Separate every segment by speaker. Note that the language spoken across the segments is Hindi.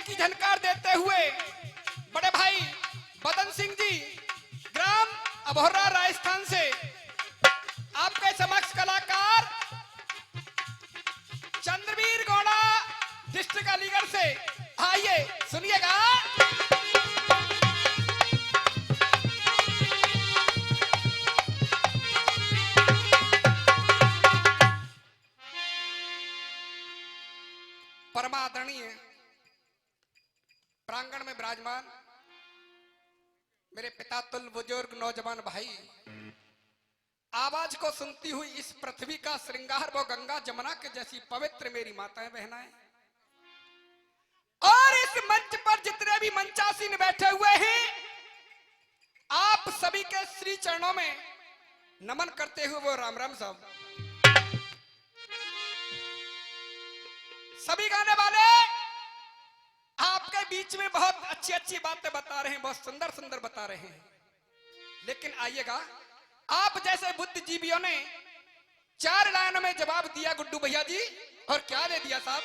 Speaker 1: की झनकार देते हुए बड़े भाई बदन सिंह जी ग्राम अभोरा राजस्थान से आपके समक्ष कलाकार चंद्रवीर गौड़ा डिस्ट्रिक्ट अलीगढ़ से आइए सुनिएगा। परमादरणीय प्रांगण में विराजमान मेरे पिता तुल्य बुजुर्ग नौजवान भाई, आवाज को सुनती हुई इस पृथ्वी का श्रृंगार वो गंगा जमुना के जैसी पवित्र मेरी माताएं बहनाएं, और इस मंच पर जितने भी मंचासीन बैठे हुए हैं, आप सभी के श्री चरणों में नमन करते हुए वो राम राम साहब। सभी गाने वाले आपके बीच में बहुत अच्छी अच्छी बातें बता रहे हैं, बहुत सुंदर सुंदर बता रहे हैं, लेकिन आइएगा, आप जैसे बुद्धिजीवियों ने 4 लाइनों में जवाब दिया गुड्डू भैया जी, और क्या दे दिया साहब।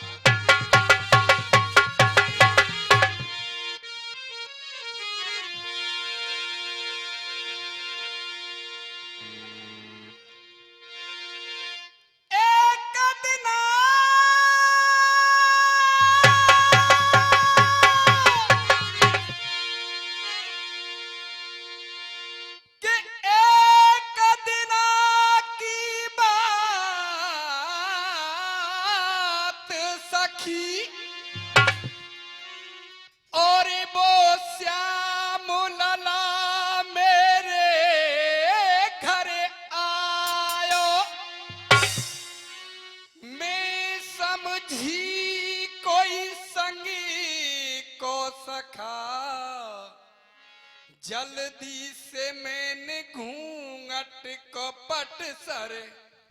Speaker 1: जल्दी से मैंने घूंघट को पट सर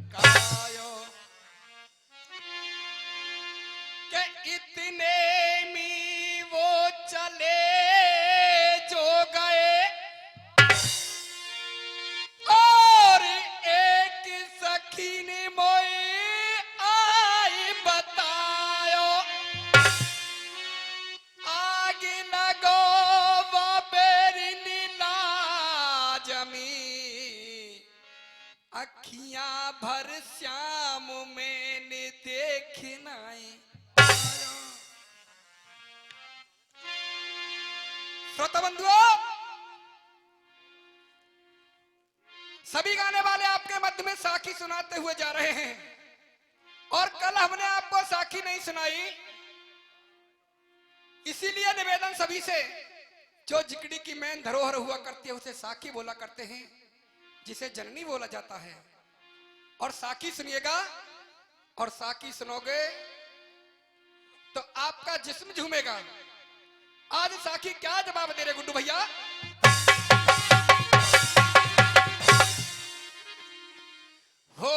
Speaker 1: कायो के इतने में वो चले जो गए, और एक सखी ने मोए आई बतायो, आगे लगो अखियां भर श्याम मैंने देखना है। श्रोता बंधुओं, सभी गाने वाले आपके मध्य में साखी सुनाते हुए जा रहे हैं, और कल हमने आपको साखी नहीं सुनाई, इसीलिए निवेदन सभी से, जो जिकड़ी की मेन धरोहर हुआ करती है उसे साखी बोला करते हैं, जिसे जननी बोला जाता है। और साखी सुनिएगा, और साखी सुनोगे तो आपका जिस्म झूमेगा। आज साखी क्या जवाब दे रहे गुड्डू भैया। हो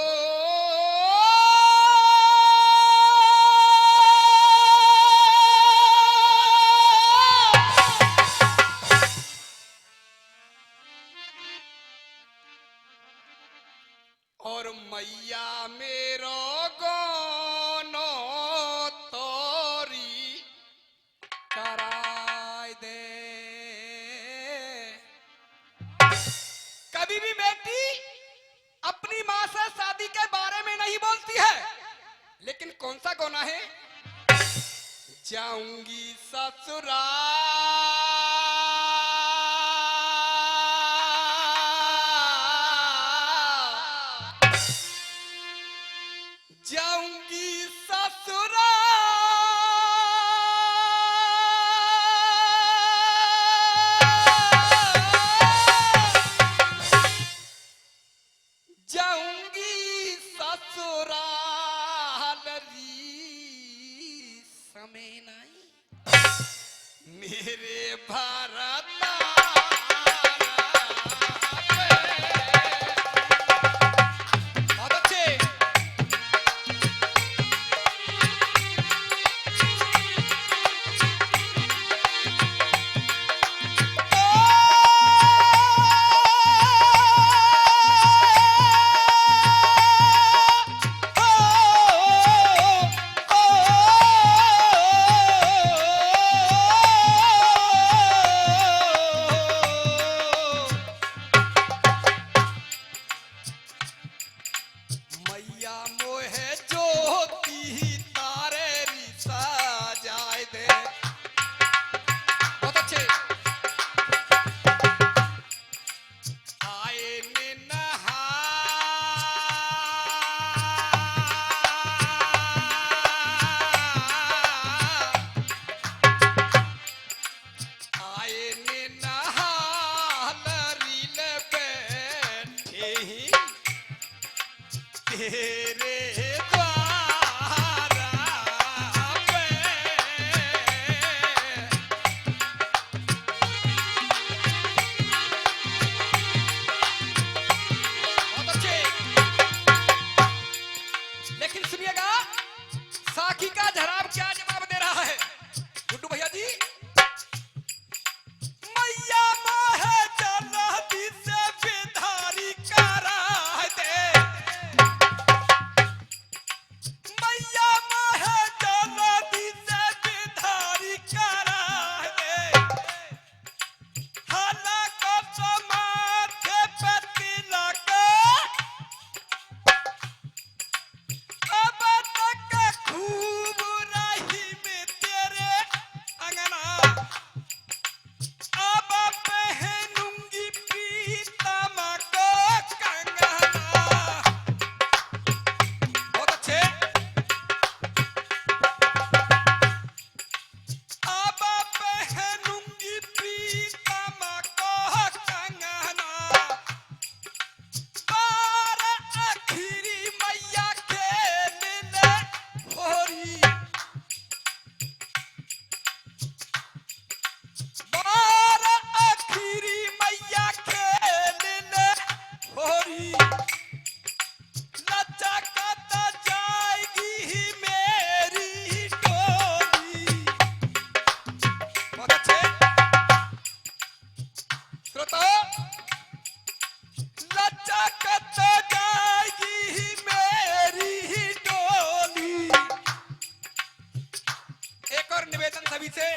Speaker 1: और मैया मेरो गोनो तोरी कराय दे। कभी भी बेटी अपनी मां से शादी के बारे में नहीं बोलती है, लेकिन कौन सा गोना है, जाऊंगी ससुराल, जाऊंगी ससुराल, जाऊंगी ससुराल री समय नहीं मेरे भारत। मैया मोहे ज्योति तारे रिसा जाए दे। बहुत अच्छे। आए ने नहा आए ने नहा रील बैठे ही तेरे द्वारा पे। बहुत अच्छे। लेकिन सुनिएगा साखी का जराब क्या जवाब दे रहा है गुड्डू भैया जी। मैया मोहे जल्दी से बेधारी करा दे। मैया मोहे जल्दी से बेधारी करा दे। हाला को तो माथे पे तिलक अब तक खूब रही में तेरे अंगना। अब पहनूंगी प्रीतम को कंगना। बहुत अच्छे। अब पहनूंगी प्रीतम को कंगना। बार आखिरी मैया खेलने होरी। बार आखिरी मैया खेलने होरी। लचकत जाएगी मेरी डोली। बहुत अच्छे। श्रोताओ लचकत जाएगी मेरी डोली। एक और निवेदन सभी से।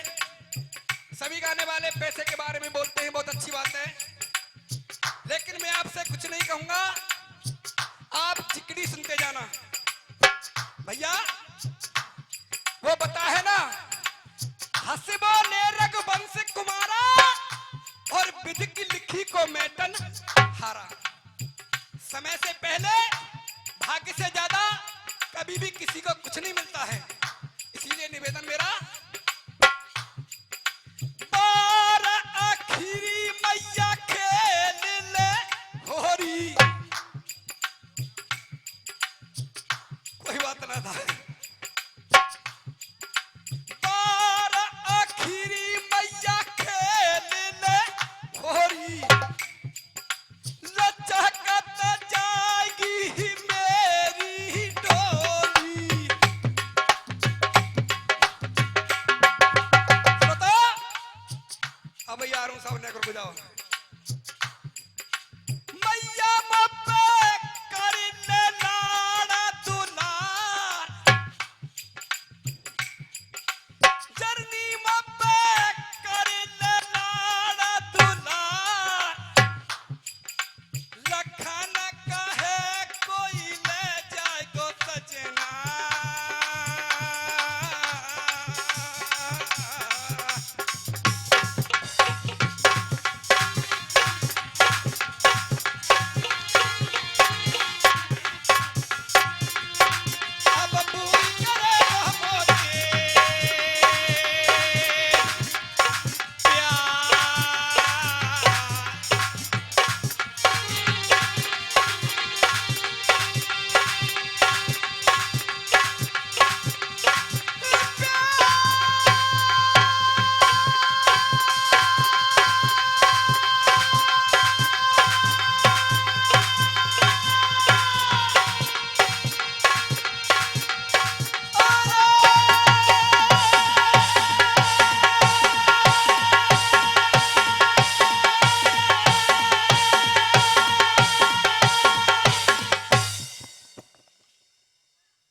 Speaker 1: सभी गाने वाले पैसे के बारे में बोलते हैं, बहुत अच्छी बात है, लेकिन मैं आपसे कुछ नहीं कहूंगा, आप चिकड़ी सुनते जाना। भैया वो बता है ना, हसबो ने रघुवंश कुमारा और विधि की लिखी को मैटन हारा। समय से पहले भाग्य से ज्यादा कभी भी किसी को कुछ नहीं मिलता है। इसीलिए निवेदन मेरा, बार आखिरी मैया खेलने होरी। कोई बात ना था। बार आखिरी मैया खेलने होरी। लचकत जाएगी मेरी डोली। श्रोता अब यारों सामने कर बुझाओ। मैया मप्पे करिने लाड़ा दुलार। जरनी मप्पे करिने लाड़ा दुलार। लखन कहे कोई ले जाए गो सजना। अब पूरी करे मोरे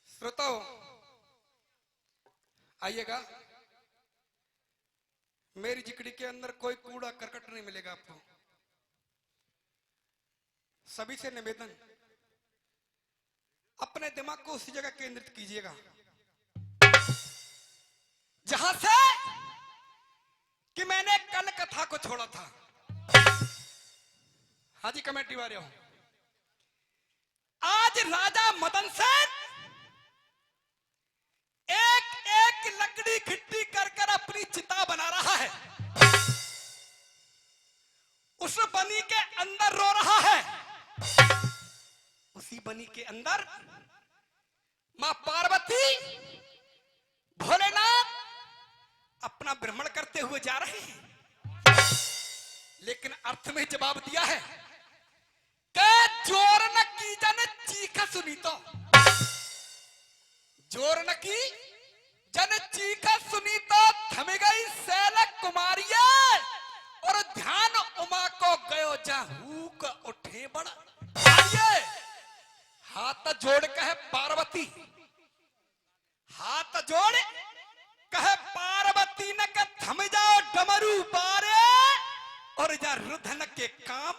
Speaker 1: श्रोताओ आइएगा। मेरी जिकड़ी के अंदर कोई कूड़ा करकट नहीं मिलेगा आपको। सभी से निवेदन, अपने अपने दिमाग को उसी जगह केंद्रित कीजिएगा जहां से कि मैंने कल कथा को छोड़ा था। हाजी कमेटी वाले हो, आज राजा मदन सेन एक एक लकड़ी खिट्टी कर कर अपनी चिता बना रहा है। उस बनी के अंदर रो रहा है। उसी बनी के अंदर मां पार्वती भोलेनाथ अपना भ्रमण करते हुए जा रहे हैं। लेकिन अर्थ में जवाब दिया है कि जोर न की जन चीख सुनी तो, जोर न की जन चीख सुनी तो थम गई सैल कुमारिया और ध्यान उमा को गयो जहू का उठे बड़ा। हाथ जोड़ कहे पार्वती, हाथ जोड़ कहे पार्वती न के थम जाओ डमरू बारे और जा रुधन के काम।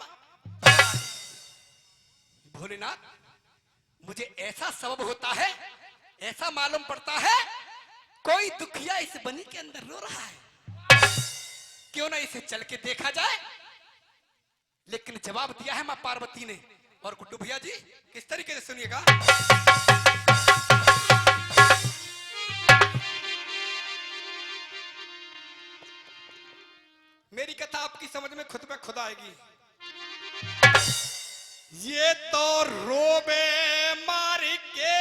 Speaker 1: भोलेनाथ, मुझे ऐसा सबब होता है, ऐसा मालूम पड़ता है कोई दुखिया इस बनी के अंदर रो रहा है, क्यों ना इसे चल के देखा जाए। लेकिन जवाब दिया है मां पार्वती ने। और गुड्डू भैया जी किस तरीके से सुनिएगा। मेरी कथा आपकी समझ में खुद में खुद आएगी। ये तो रोबे मार के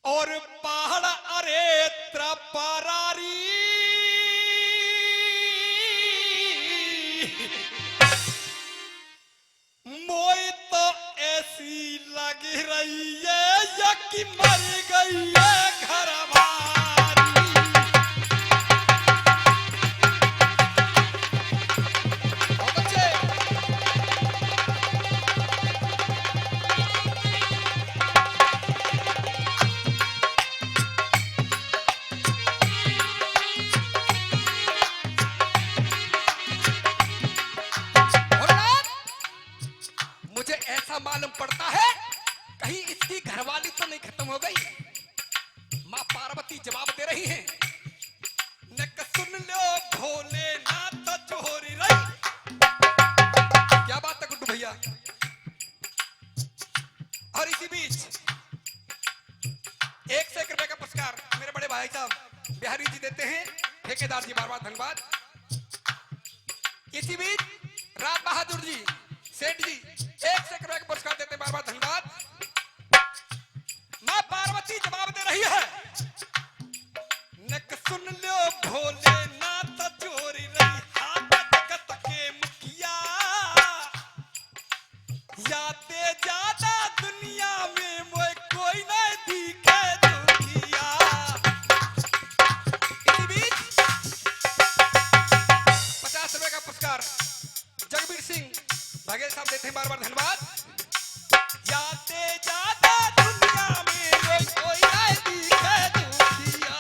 Speaker 1: और पहाड़ अरे त्रपरारी मोई तो ऐसी लग रही है या कि मर गई है घरवारी। बहुत अच्छे। मालूम पड़ता है कहीं इसकी घरवाली तो नहीं खत्म हो गई। मां पार्वती जवाब दे रही हैं, नक सुन लो भोलेनाथ चोरी रही। क्या बात है गुड्डू भैया। और इसी बीच 1 रुपए का पुरस्कार मेरे बड़े भाई साहब बिहारी जी देते हैं। ठेकेदार जी बार बार धन्यवाद। इसी बीच राज बहादुर जी सेठ जी 1 रुपए का पुरस्कार देते बार बार धन्यवाद। मां पार्वती जवाब दे रही है, नक सुन लो भोलेनाथ चोरी रही हाथ जगत के मुखिया याते ज्यादा दुनिया में मोए कोई नहीं दिखे दुखिया। इसी बीच 50 रुपए का पुरस्कार जगबीर सिंह बघेल साहब देते हैं बार बार धन्यवाद। जाते जाता दुनिया में कोई नहीं दिखे दुखिया।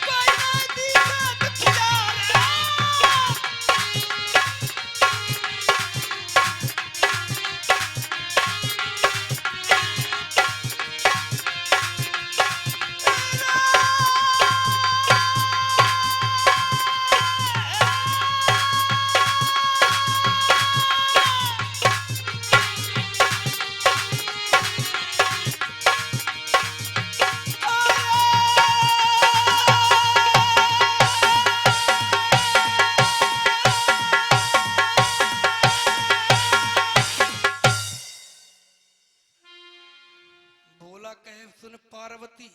Speaker 1: कोई नहीं दिखे दुखिया भोला कहे सुन पार्वती,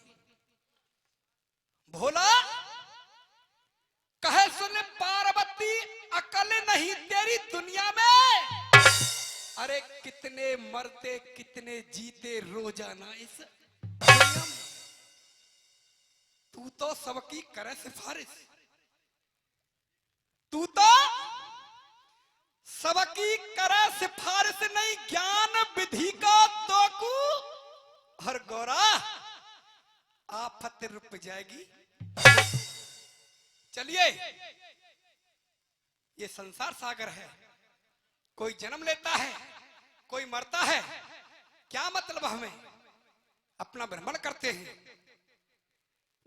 Speaker 1: भोला कहे सुन पार्वती अकल नहीं तेरी दुनिया में। अरे कितने मरते कितने जीते रोजाना इस दुनिया में, तू तो सबकी करे सिफारिश, तू तो सबकी करे सिफारिश नहीं ज्ञान विधि का तो कु हर गौरा आफत रुक जाएगी। चलिए, ये संसार सागर है, कोई जन्म लेता है, कोई मरता है, क्या मतलब हमें, अपना भ्रमण करते हैं।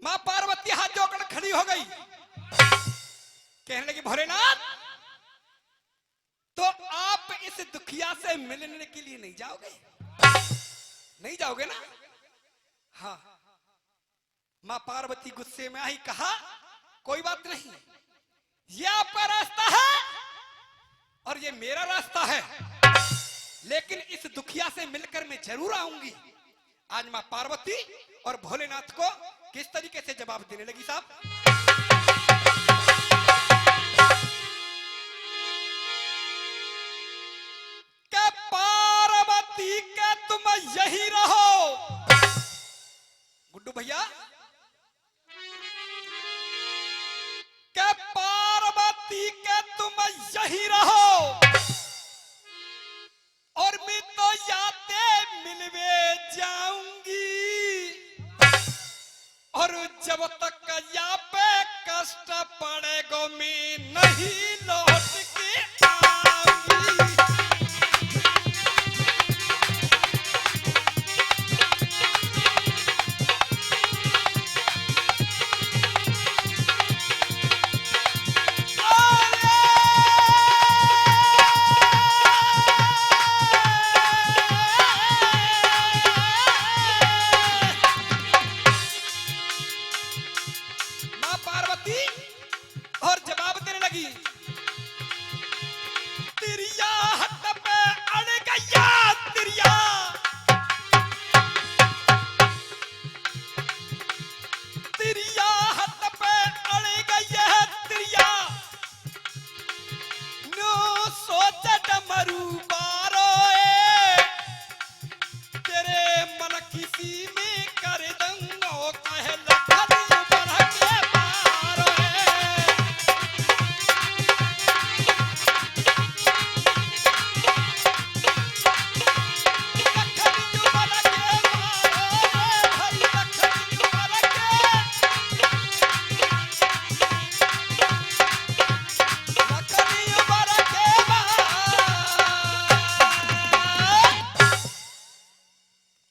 Speaker 1: मां पार्वती हाथ जोड़कर खड़ी हो गई, कहने लगी भोलेनाथ, तो आप इस दुखिया से मिलने के लिए नहीं जाओगे? नहीं जाओगे ना? हाँ। मां पार्वती गुस्से में आई, कहा कोई बात नहीं, ये आपका रास्ता है और ये मेरा रास्ता है, लेकिन इस दुखिया से मिलकर मैं जरूर आऊंगी। आज मां पार्वती और भोलेनाथ को किस तरीके से जवाब देने लगी साहब। के पार्वती के तुम यही रहो। गुड्डू भैया, के पार्वती के तुम यही रहो और मैं तो याते मिलवे जाऊंगी, और जब तक यहाँ पे कष्ट पड़ेगा मैं नहीं लौट के आऊंगी। और जवाब देने लगी, तिरिया हट पे अड़ गया, तिरिया तिरिया हट पे अड़ गया, तिरिया नो सोच डमरू बारो तेरे मन किसी में कर दूंगा, कह लखन बढ़ के मारो।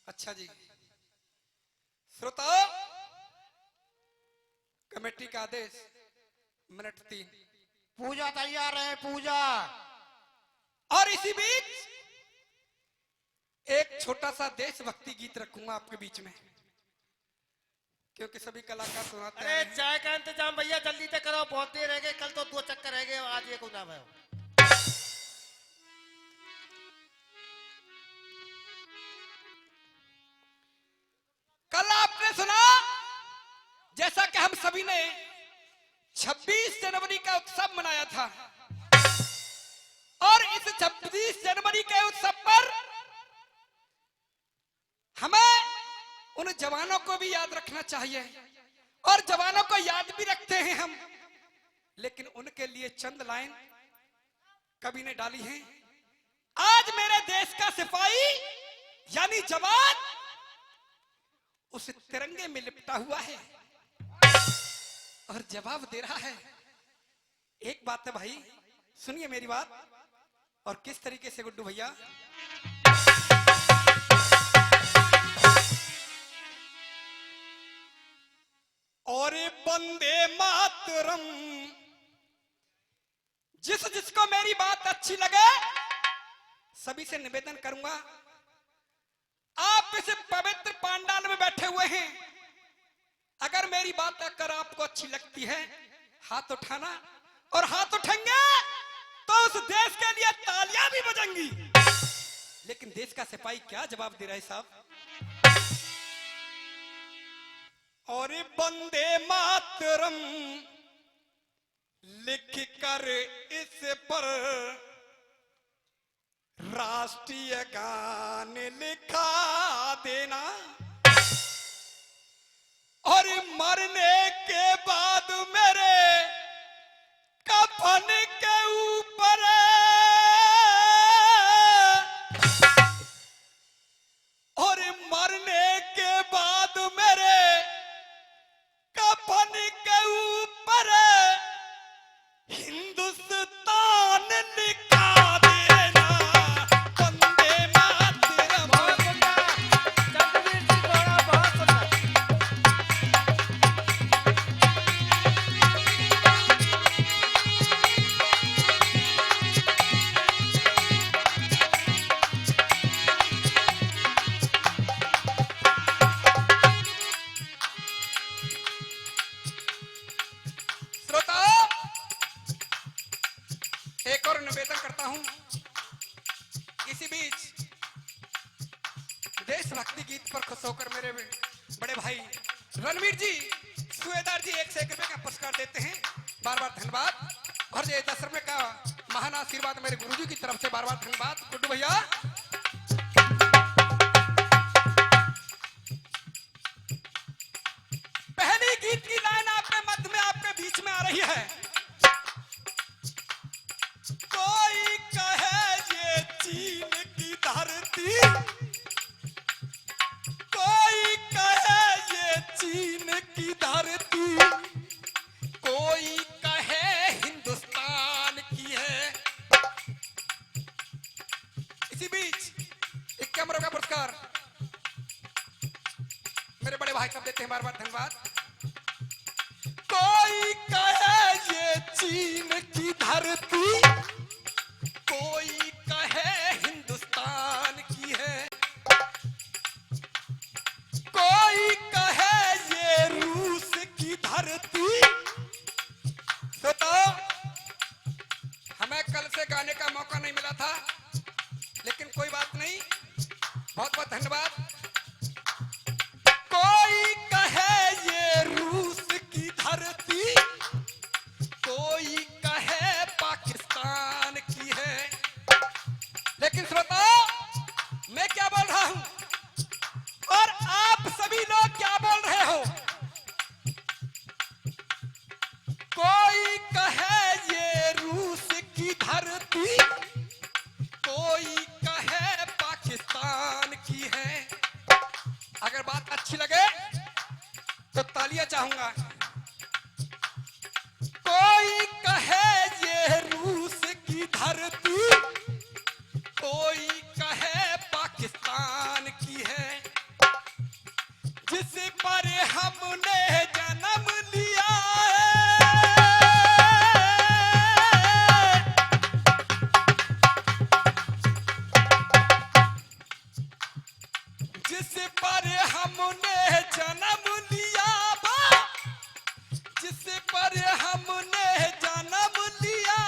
Speaker 1: अच्छा जी, श्रोताओ, कमेटी का आदेश मिनट 3,
Speaker 2: पूजा तैयार है, पूजा।
Speaker 1: और इसी बीच एक छोटा सा देशभक्ति गीत रखूंगा आपके बीच में, क्योंकि सभी कलाकार सुनाते हैं।
Speaker 2: अरे चाय का इंतजाम भैया जल्दी से करो, बहुत देर रह गए, कल तो 2 चक्कर रह गए, आज एक हो जाए।
Speaker 1: कल आपने सुना, जैसा कि हम सभी ने 26 जनवरी का उत्सव मनाया था, और इस 26 जनवरी के उत्सव पर हमें उन जवानों को भी याद रखना चाहिए, और जवानों को याद भी रखते हैं हम, लेकिन उनके लिए चंद लाइन कवि ने डाली हैं। आज मेरे देश का सिपाही यानी जवान उस तिरंगे में लिपटा हुआ है और जवाब दे रहा है। एक बात है भाई, सुनिए मेरी बात, और किस तरीके से गुड्डू भैया, और वंदे मातरम, जिसको मेरी बात अच्छी लगे सभी से निवेदन करूंगा, आप इस पवित्र पांडाल में बैठे हुए हैं, अगर मेरी बात अगर आपको अच्छी लगती है हाथ उठाना, और हाथ उठेंगे तो उस देश के लिए तालियां भी बजेंगी। लेकिन देश का सिपाही क्या जवाब दे रहा है साहब, और वंदे मातरम लिख कर इस पर राष्ट्रीय गान लिखा देना, और मरने के बाद मेरे कफन के ऊपर एक और निवेदन करता हूं। इसी बीच देशभक्ति गीत पर खुश होकर मेरे बड़े भाई रणवीर जी सुवेदार जी 1 रुपए का पुरस्कार देते हैं, बार बार धन्यवाद। और ये 10 रुपए का महान आशीर्वाद मेरे गुरुजी की तरफ से, बार बार धन्यवाद गुड्डू भैया। पहली गीत की लाइन आपके मध्य में, आपके बीच में आ रही है। कोई कहे ये चीन की धरती, कोई कहे ये चीन की धरती, कोई कहे हिंदुस्तान की है। इसी बीच 51 का पुरस्कार मेरे बड़े भाई साहब देते हैं, बार बार धन्यवाद। कोई कहे ये चीन की धरती, कोई कहे हिंदुस्तान की है, कोई कहे ये रूस की धरती। तो हमें कल से गाने का मौका नहीं मिला था, लेकिन कोई बात नहीं, बहुत बहुत धन्यवाद। कोई कहे ये रूस की धरती, कोई कहे पाकिस्तान की है। लेकिन श्रोताओ, मैं क्या बोल रहा हूं और आप सभी लोग क्या बोल रहे हो? कोई कहे ये रूस की धरती, कोई कहे पाकिस्तान की है। अगर बात अच्छी लगे तो तालियां चाहूंगा। कोई कहे ये रूस की धरती, कोई कहे पाकिस्तान की है, जिस पर हमने जन्म लिया है, जिस पर हमने जन्म लिया, जिस पर हमने जन्म लिया,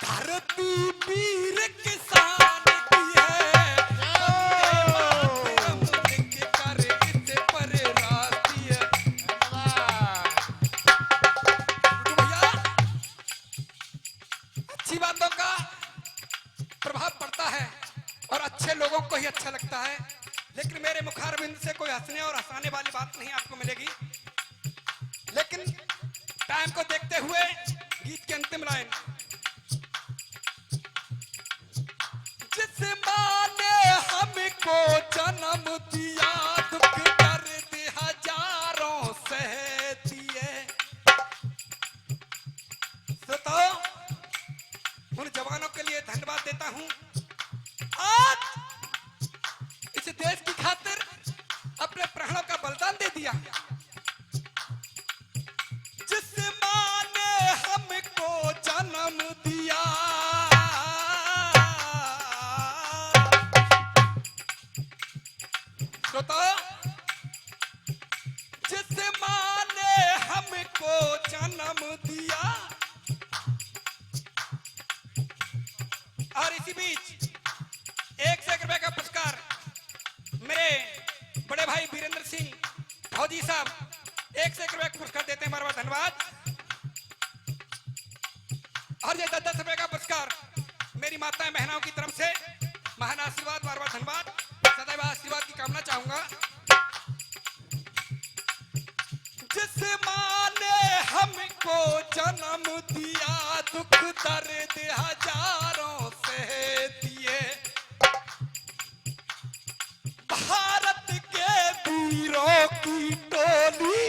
Speaker 1: धरती वीर किसान की है। हम लिख कर इस पर राष्ट्रीय भैया, अच्छी बातों का प्रभाव पड़ता है और अच्छे लोगों को ही अच्छा लगता है, लेकिन मेरे मुखारबिंद से कोई हंसने और हंसाने वाली बात नहीं आपको मिलेगी। लेकिन टाइम को देखते हुए गीत की अंतिम लाइन, जिस माँ ने हमको जन्म दिया, दुख दर्द हजारों सहती है। तो उन जवानों के लिए धन्यवाद देता हूं। आज इस देश की खातिर अपने प्राणों का बलिदान दे दिया। जिस माँ ने हमको जन्म दिया, श्रोता, जिस माँ ने हमको जन्म दिया। और इसी बीच 1 रुपए का पुरस्कार मेरे बड़े भाई वीरेंद्र सिंह फौजी साहब 1 रुपए का पुरस्कार देते हैं, बार बार धन्यवाद। और ये 10 रुपए का पुरस्कार मेरी माताएं बहनों की तरफ से, महान आशीर्वाद, बार बार धन्यवाद। सदैव आशीर्वाद की कामना चाहूंगा। जिस माँ ने हमको जन्म दिया, दुख दर्द हजारों सहती है, भारत के वीरों की टोली,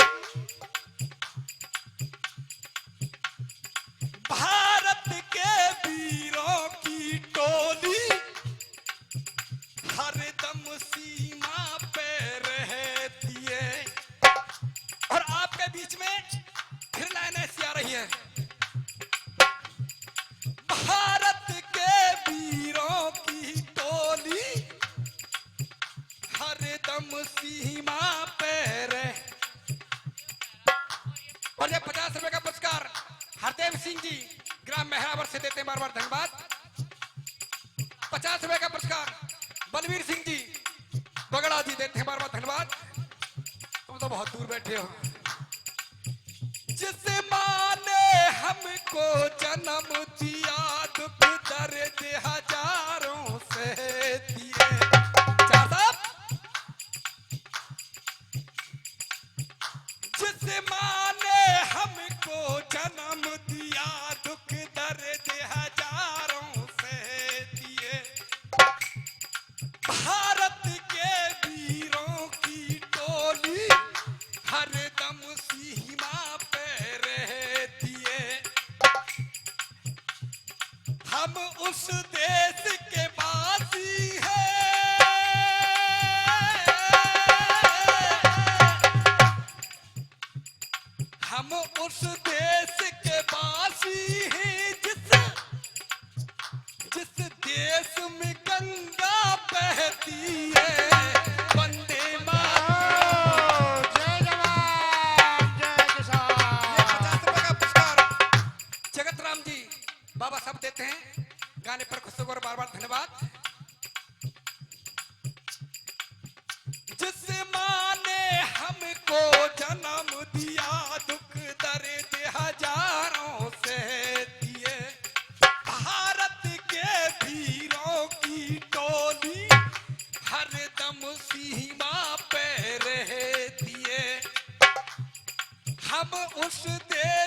Speaker 1: भारत के वीरों की टोली, हरदम सीमा पे रहती है। और आपके बीच में फिर लाइन ऐसी आ रही है, भारत के वीरों की टोली, हरदम सीमा पे रह। और ये 50 रुपए का पुरस्कार हरदेव सिंह जी ग्राम मेहरावर से देते हैं बार बार धन्यवाद। 50 रुपए का पुरस्कार बलवीर सिंह जी बगड़ा जी देते हैं बार बार धन्यवाद। तुम तो बहुत दूर बैठे हो। जिस माँ ने हमको जन्म दिया दुख दर्द हजारों से दिए। चार साहब, जिस माँ ने हमको जन्म दिया दुख दर्द हजारों से दिए। भारत के वीरों की टोली हरदम सीमा पे रहती है। हम उस देश के वासी हैं। हम उस देश के वासी हैं जिस देश में गंगा बहती है। वंदे मातरम।
Speaker 2: जय जवान जय किसान।
Speaker 1: ये 50 रुपए का पुरस्कार जगत राम जी बाबा साहब देते हैं। गाने पर खुश होकर बार बार धन्यवाद। जिस माँ ने हमको जन्म दिया दुख दर्द हजारों से दिए। भारत के वीरों की टोली हरदम सीमा पे रहती है। हम उस देश